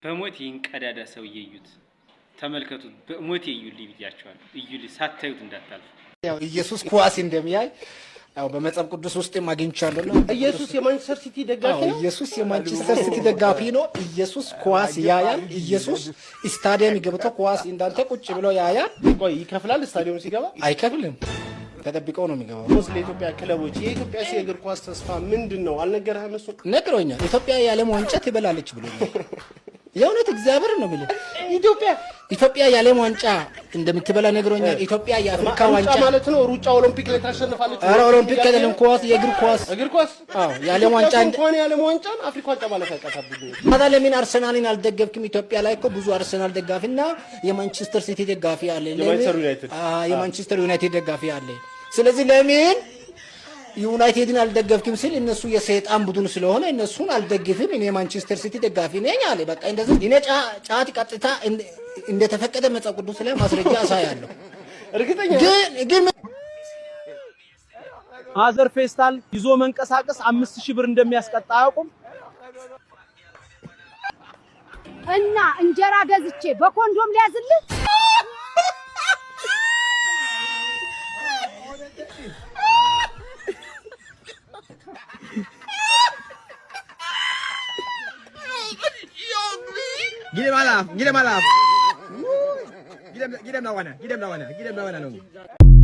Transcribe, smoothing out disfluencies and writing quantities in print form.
በሞት ይንቀዳዳ ሰው ይዩት ተመልከቱት በሞት ይዩልኝ ብያቸዋል ይዩልኝ ሳታዩት እንዳታልፉ ያው ኢየሱስ ኳስ እንደሚያይ ያው በመጽሐፍ ቅዱስ ውስጥ ማግኝቻለሁ ኢየሱስ የማንቸስተር ሲቲ ደጋፊ ነው ኢየሱስ የማንቸስተር ሲቲ ደጋፊ ነው ኢየሱስ ኳስ ያያል ኢየሱስ ስታዲየም ገብቶ ኳስ እንዳንተ ቁጭ ብሎ ያያል ቆይ ይከፍላል ስታዲየም ሲገባ አይከፍልም ተጠብቀው ነው የሚገባው ሙስሊም የኢትዮጵያ ክለቦች የኢትዮጵያ የእግር ኳስ ተስፋ ምንድነው አልነገረህም እሱ ነግሮኛል ኢትዮጵያ የዓለም ዋንጫ ትበላለች ብሎኛል የእውነት እግዚአብሔር ነው የሚለው ኢትዮጵያ የዓለም ዋንጫ እንደምትበላ ነግሮኛል ኢትዮጵያ የአፍሪካ ዋንጫ ማለት ነው ሩጫ ኦሎምፒክ ላይ ታሸንፋለች አረ ኦሎምፒክ አይደለም ኳስ የእግር ኳስ አዎ የዓለም ዋንጫ እንኳን የዓለም ዋንጫ አፍሪካ ዋንጫ ማለት አይቀርብኝ ታዲያ ለምን አርሰናልን አልደገፍክም ኢትዮጵያ ላይ እኮ ብዙ አርሰናል ደጋፊና የማንቸስተር ሲቲ ደጋፊ አለ የማንቸስተር ዩናይትድ ደጋፊ አለ ስለዚህ ለምን ዩናይትድን አልደገፍክም ሲል እነሱ የሰይጣን ቡድን ስለሆነ እነሱን አልደግፍም እኔ ማንቸስተር ሲቲ ደጋፊ ነኝ አለ በቃ እንደዚህ እኔ ጫት ቀጥታ እንደተፈቀደ መጽሐፍ ቅዱስ ላይ ማስረጃ አሳያለሁ እርግጠኛ ግን አዘር ፌስታል ይዞ መንቀሳቀስ 5000 ብር እንደሚያስቀጣ አያውቁም እና እንጀራ ገዝቼ በኮንዶም ሊያዝልህ Gile malam. Gile them lawana no.